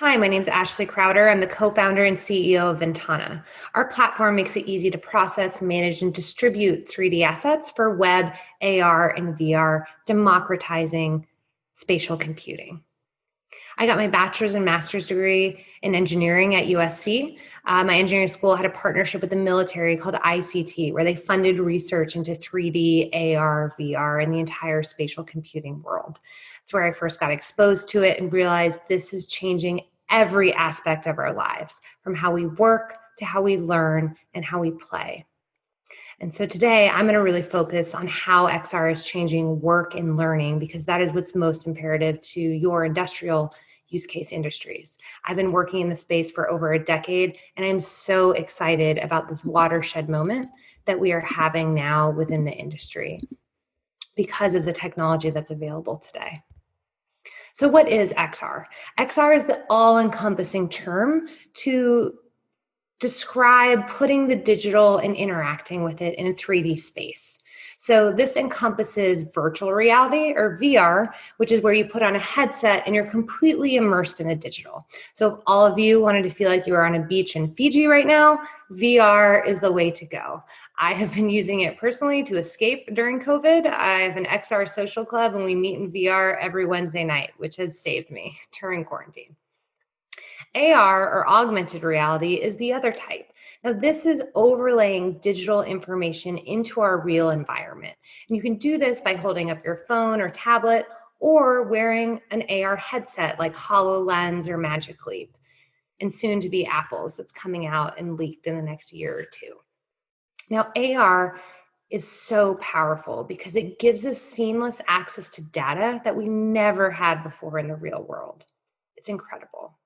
Hi, my name is Ashley Crowder. I'm the co-founder and CEO of Vntana. Our platform makes it easy to process, manage, and distribute 3D assets for web, AR, and VR, democratizing spatial computing. I got my bachelor's and master's degree in engineering at USC. My engineering school had a partnership with the military called ICT, where they funded research into 3D, AR, VR, and the entire spatial computing world. It's where I first got exposed to it and realized this is changing every aspect of our lives, from how we work to how we learn and how we play. And so today I'm going to really focus on how XR is changing work and learning, because that is what's most imperative to your industrial use case industries. I've been working in the space for over a decade, and I'm so excited about this watershed moment that we are having now within the industry because of the technology that's available today. So what is XR? XR is the all-encompassing term to describe putting the digital and interacting with it in a 3D space. So this encompasses virtual reality, or VR, which is where you put on a headset and you're completely immersed in the digital. So if all of you wanted to feel like you were on a beach in Fiji right now, VR is the way to go. I have been using it personally to escape during COVID. I have an XR social club and we meet in VR every Wednesday night, which has saved me during quarantine. AR, or augmented reality, is the other type. Now, this is overlaying digital information into our real environment. And you can do this by holding up your phone or tablet or wearing an AR headset like HoloLens or Magic Leap, and soon to be Apple's that's coming out and leaked in the next year or two. Now, AR is so powerful because it gives us seamless access to data that we never had before in the real world. It's incredible.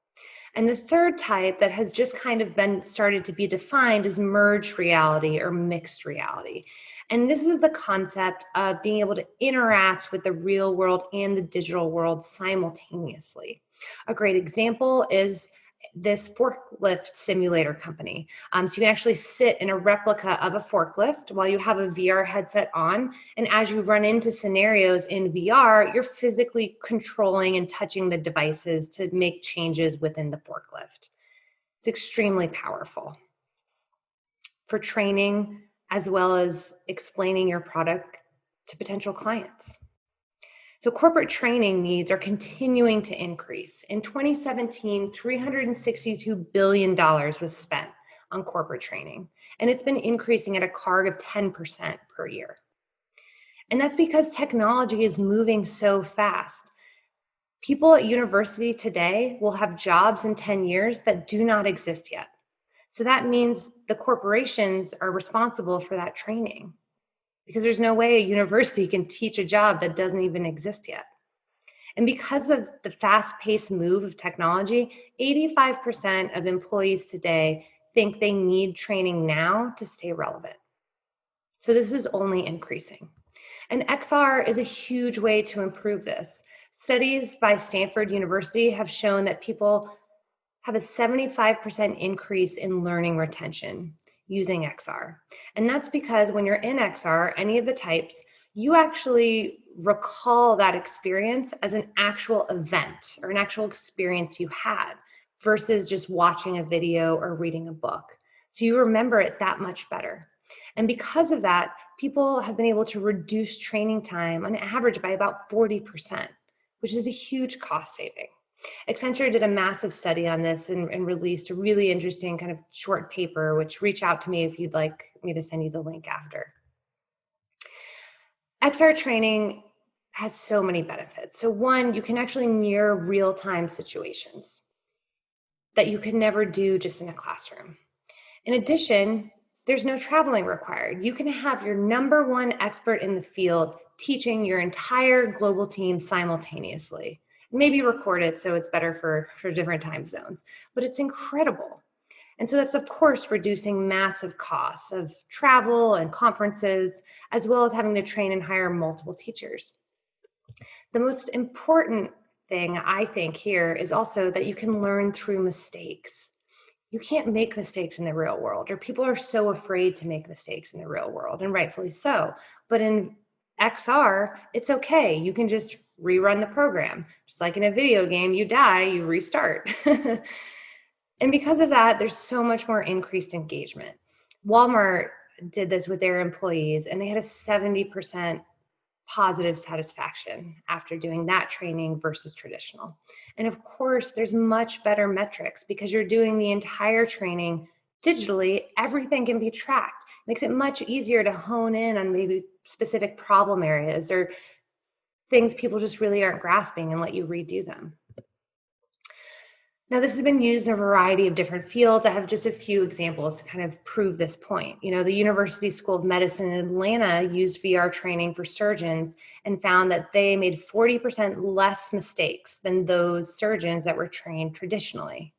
And the third type that has just kind of been started to be defined is merged reality or mixed reality. And this is the concept of being able to interact with the real world and the digital world simultaneously. A great example is this forklift simulator company. So you can actually sit in a replica of a forklift while you have a VR headset on. And as you run into scenarios in VR, you're physically controlling and touching the devices to make changes within the forklift. It's extremely powerful for training as well as explaining your product to potential clients. So corporate training needs are continuing to increase. In 2017, $362 billion was spent on corporate training, and it's been increasing at a CAGR of 10% per year. And that's because technology is moving so fast. People at university today will have jobs in 10 years that do not exist yet. So that means the corporations are responsible for that training, because there's no way a university can teach a job that doesn't even exist yet. And because of the fast-paced move of technology, 85% of employees today think they need training now to stay relevant. So this is only increasing. And XR is a huge way to improve this. Studies by Stanford University have shown that people have a 75% increase in learning retention using XR. And that's because when you're in XR, any of the types, you actually recall that experience as an actual event or an actual experience you had versus just watching a video or reading a book. So you remember it that much better. And because of that, people have been able to reduce training time on average by about 40%, which is a huge cost saving. Accenture did a massive study on this and released a really interesting kind of short paper, which reach out to me if you'd like me to send you the link after. XR training has so many benefits. So one, you can actually mirror real-time situations that you could never do just in a classroom. In addition, there's no traveling required. You can have your number one expert in the field teaching your entire global team simultaneously. Maybe record it so it's better for different time zones, but it's incredible. And so that's, of course, reducing massive costs of travel and conferences, as well as having to train and hire multiple teachers. The most important thing, I think, here is also that you can learn through mistakes. You can't make mistakes in the real world, or people are so afraid to make mistakes in the real world, and rightfully so. But in XR, it's okay. You can just rerun the program. Just like in a video game, you die, you restart. And because of that, there's so much more increased engagement. Walmart did this with their employees, and they had a 70% positive satisfaction after doing that training versus traditional. And of course, there's much better metrics because you're doing the entire training digitally. Everything can be tracked. Makes it much easier to hone in on maybe specific problem areas or things people just really aren't grasping and let you redo them. Now, this has been used in a variety of different fields. I have just a few examples to kind of prove this point. The University School of Medicine in Atlanta used VR training for surgeons and found that they made 40% less mistakes than those surgeons that were trained traditionally.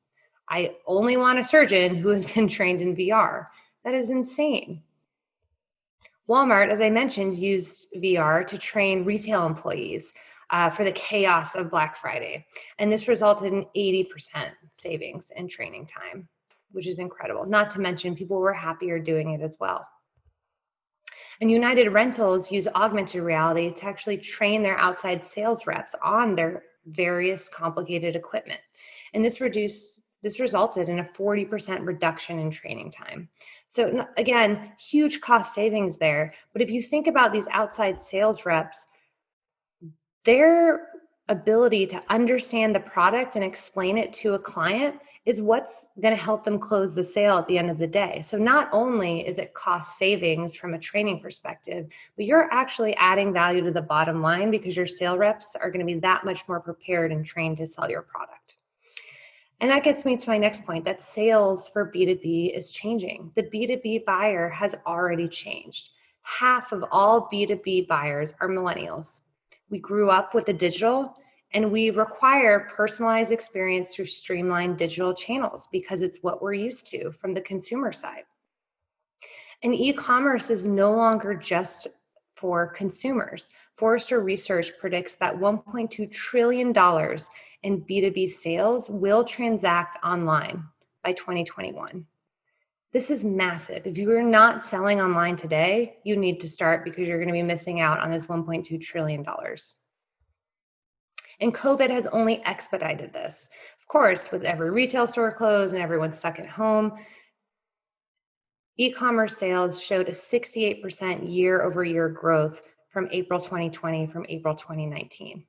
I only want a surgeon who has been trained in VR. That is insane. Walmart, as I mentioned, used VR to train retail employees for the chaos of Black Friday. And this resulted in 80% savings in training time, which is incredible. Not to mention, people were happier doing it as well. And United Rentals use augmented reality to actually train their outside sales reps on their various complicated equipment. And this resulted in a 40% reduction in training time. So again, huge cost savings there. But if you think about these outside sales reps, their ability to understand the product and explain it to a client is what's going to help them close the sale at the end of the day. So not only is it cost savings from a training perspective, but you're actually adding value to the bottom line because your sales reps are going to be that much more prepared and trained to sell your product. And that gets me to my next point, that sales for B2B is changing. The B2B buyer has already changed. Half of all B2B buyers are millennials. We grew up with the digital, and we require personalized experience through streamlined digital channels because it's what we're used to from the consumer side. And e-commerce is no longer just for consumers. Forrester Research predicts that $1.2 trillion in B2B sales will transact online by 2021. This is massive. If you are not selling online today, you need to start because you're going to be missing out on this $1.2 trillion. And COVID has only expedited this. Of course, with every retail store closed and everyone stuck at home, e-commerce sales showed a 68% year-over-year growth from April 2020 from April 2019.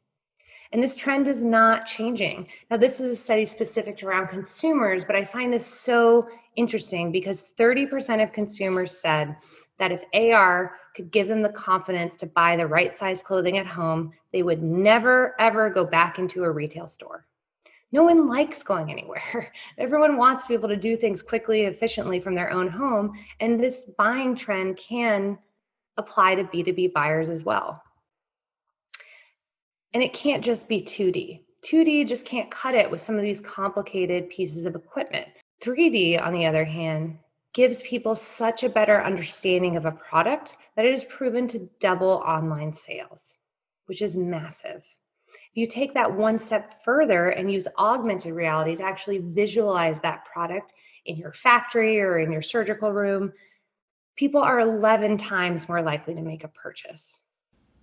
And this trend is not changing. Now, this is a study specific to around consumers, but I find this so interesting because 30% of consumers said that if AR could give them the confidence to buy the right size clothing at home, they would never, ever go back into a retail store. No one likes going anywhere. Everyone wants to be able to do things quickly and efficiently from their own home. And this buying trend can apply to B2B buyers as well. And it can't just be 2D. 2D just can't cut it with some of these complicated pieces of equipment. 3D, on the other hand, gives people such a better understanding of a product that it is proven to double online sales, which is massive. If you take that one step further and use augmented reality to actually visualize that product in your factory or in your surgical room, people are 11 times more likely to make a purchase.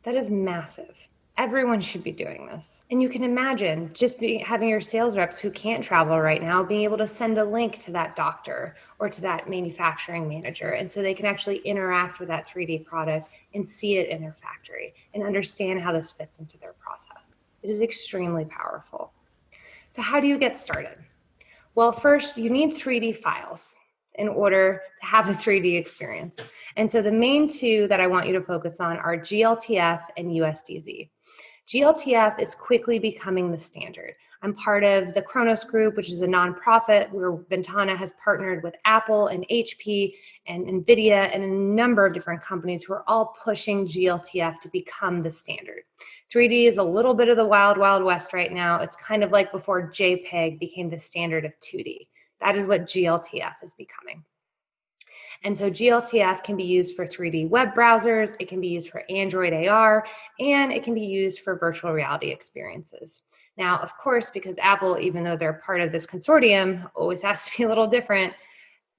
That is massive. Everyone should be doing this. And you can imagine just having your sales reps who can't travel right now being able to send a link to that doctor or to that manufacturing manager. And so they can actually interact with that 3D product and see it in their factory and understand how this fits into their process. It is extremely powerful. So how do you get started? Well, first, you need 3D files in order to have a 3D experience. And so the main two that I want you to focus on are GLTF and USDZ. GLTF is quickly becoming the standard. I'm part of the Kronos Group, which is a nonprofit where Vntana has partnered with Apple and HP and NVIDIA and a number of different companies who are all pushing GLTF to become the standard. 3D is a little bit of the wild, wild west right now. It's kind of like before JPEG became the standard of 2D. That is what GLTF is becoming. And so GLTF can be used for 3D web browsers, it can be used for Android AR, and it can be used for virtual reality experiences. Now, of course, because Apple, even though they're part of this consortium, always has to be a little different,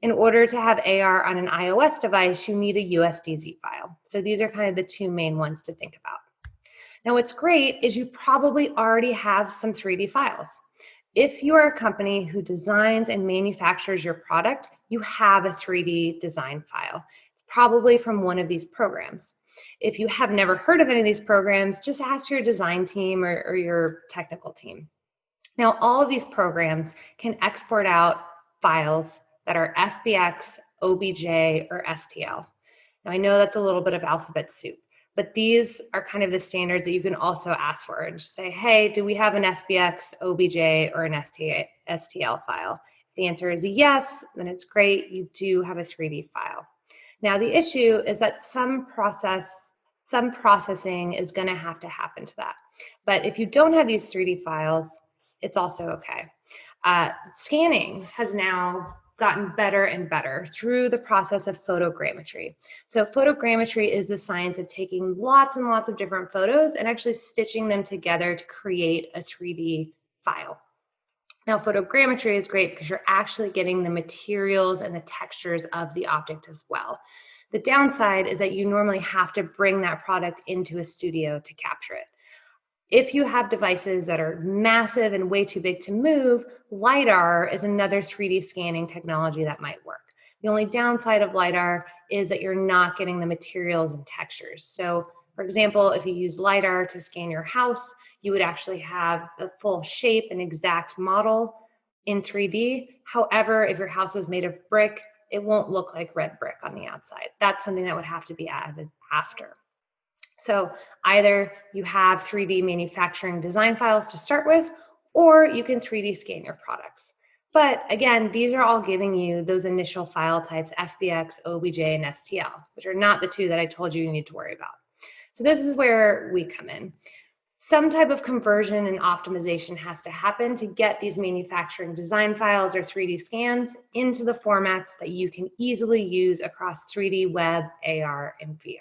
in order to have AR on an iOS device, you need a USDZ file. So these are kind of the two main ones to think about. Now, what's great is you probably already have some 3D files. If you are a company who designs and manufactures your product, you have a 3D design file. It's probably from one of these programs. If you have never heard of any of these programs, just ask your design team or your technical team. Now, all of these programs can export out files that are FBX, OBJ, or STL. Now, I know that's a little bit of alphabet soup, but these are kind of the standards that you can also ask for and just say, hey, do we have an FBX, OBJ, or an STL file? If the answer is yes, then it's great. You do have a 3D file. Now, the issue is that some processing is going to have to happen to that. But if you don't have these 3D files, it's also okay. Scanning has now gotten better and better through the process of photogrammetry. So photogrammetry is the science of taking lots and lots of different photos and actually stitching them together to create a 3D file. Now, photogrammetry is great because you're actually getting the materials and the textures of the object as well. The downside is that you normally have to bring that product into a studio to capture it. If you have devices that are massive and way too big to move, LiDAR is another 3D scanning technology that might work. The only downside of LiDAR is that you're not getting the materials and textures. So, for example, if you use LiDAR to scan your house, you would actually have the full shape and exact model in 3D. However, if your house is made of brick, it won't look like red brick on the outside. That's something that would have to be added after. So either you have 3D manufacturing design files to start with, or you can 3D scan your products. But again, these are all giving you those initial file types, FBX, OBJ, and STL, which are not the two that I told you need to worry about. So this is where we come in. Some type of conversion and optimization has to happen to get these manufacturing design files or 3D scans into the formats that you can easily use across 3D web, AR, and VR.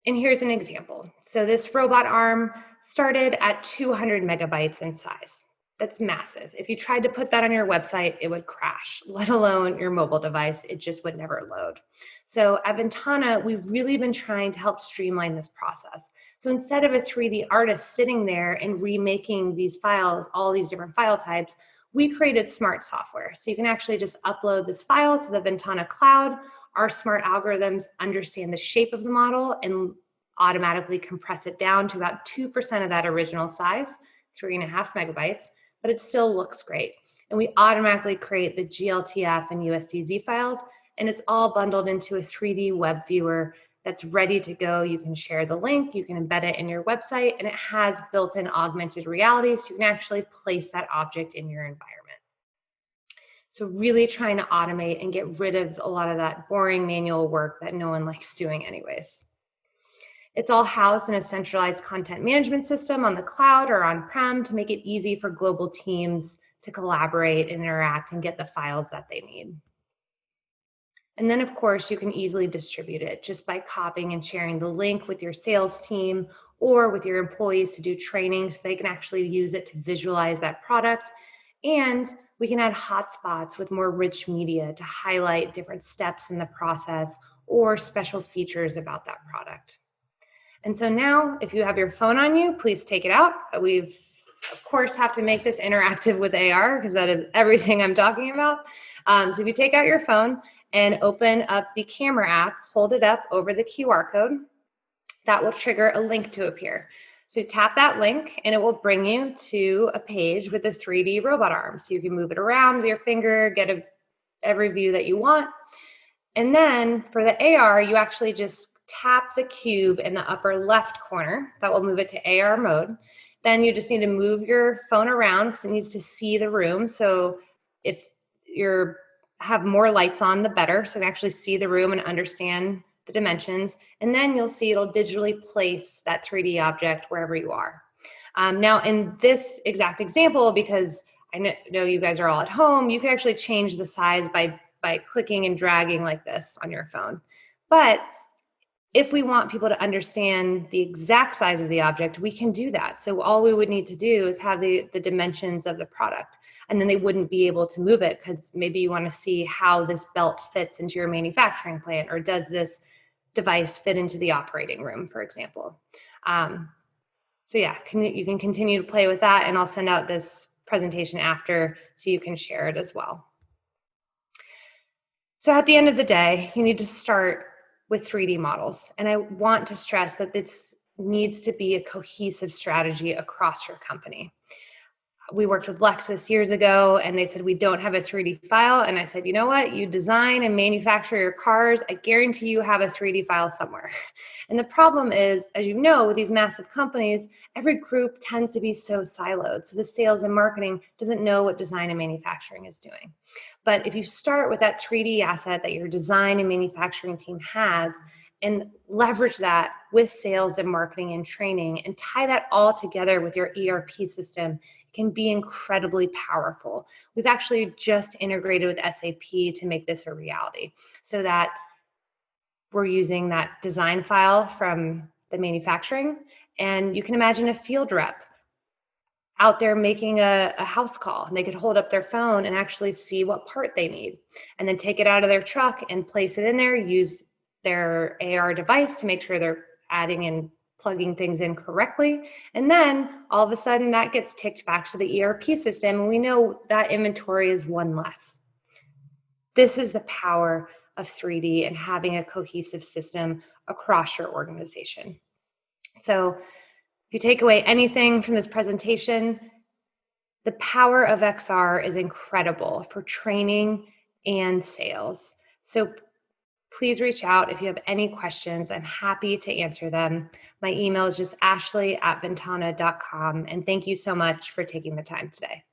And here's an example. So this robot arm started at 200 megabytes in size. That's massive. If you tried to put that on your website, it would crash, let alone your mobile device. It just would never load. So at Vntana, we've really been trying to help streamline this process. So instead of a 3D artist sitting there and remaking these files, all these different file types, we created smart software. So you can actually just upload this file to the Vntana cloud. Our smart algorithms understand the shape of the model and automatically compress it down to about 2% of that original size, 3.5 megabytes, but it still looks great. And we automatically create the GLTF and USDZ files, and it's all bundled into a 3D web viewer that's ready to go. You can share the link, you can embed it in your website, and it has built-in augmented reality, so you can actually place that object in your environment. So really trying to automate and get rid of a lot of that boring manual work that no one likes doing anyways. It's all housed in a centralized content management system on the cloud or on-prem to make it easy for global teams to collaborate and interact and get the files that they need. And then, of course, you can easily distribute it just by copying and sharing the link with your sales team or with your employees to do training so they can actually use it to visualize that product. And we can add hotspots with more rich media to highlight different steps in the process or special features about that product. And so now, if you have your phone on you, please take it out. We've, of course, have to make this interactive with AR because that is everything I'm talking about. So if you take out your phone and open up the camera app, hold it up over the QR code, that will trigger a link to appear. So tap that link and it will bring you to a page with a 3D robot arm. So you can move it around with your finger, get every view that you want. And then for the AR, you actually just tap the cube in the upper left corner. That will move it to AR mode. Then you just need to move your phone around because it needs to see the room. So if you have more lights on, the better. So you can actually see the room and understand the dimensions. And then you'll see it'll digitally place that 3D object wherever you are. Now in this exact example, because I know you guys are all at home, you can actually change the size by clicking and dragging like this on your phone. But if we want people to understand the exact size of the object, we can do that. So all we would need to do is have the dimensions of the product, and then they wouldn't be able to move it because maybe you want to see how this belt fits into your manufacturing plant, or does this device fit into the operating room, for example. So yeah, you can continue to play with that, and I'll send out this presentation after so you can share it as well. So at the end of the day, you need to start with 3D models. And I want to stress that this needs to be a cohesive strategy across your company. We worked with Lexus years ago, and they said, we don't have a 3D file. And I said, you know what? You design and manufacture your cars. I guarantee you have a 3D file somewhere. And the problem is, as you know, with these massive companies, every group tends to be so siloed. So the sales and marketing doesn't know what design and manufacturing is doing. But if you start with that 3D asset that your design and manufacturing team has, and leverage that with sales and marketing and training, and tie that all together with your ERP system, can be incredibly powerful. We've actually just integrated with SAP to make this a reality, so that we're using that design file from the manufacturing, and you can imagine a field rep out there making a house call, and they could hold up their phone and actually see what part they need, and then take it out of their truck and place it in there, use their AR device to make sure they're adding and plugging things in correctly. And then all of a sudden that gets ticked back to the ERP system, and we know that inventory is one less. This is the power of 3D and having a cohesive system across your organization. So if you take away anything from this presentation, the power of XR is incredible for training and sales. So please reach out if you have any questions. I'm happy to answer them. My email is just ashley@vntana.com. And thank you so much for taking the time today.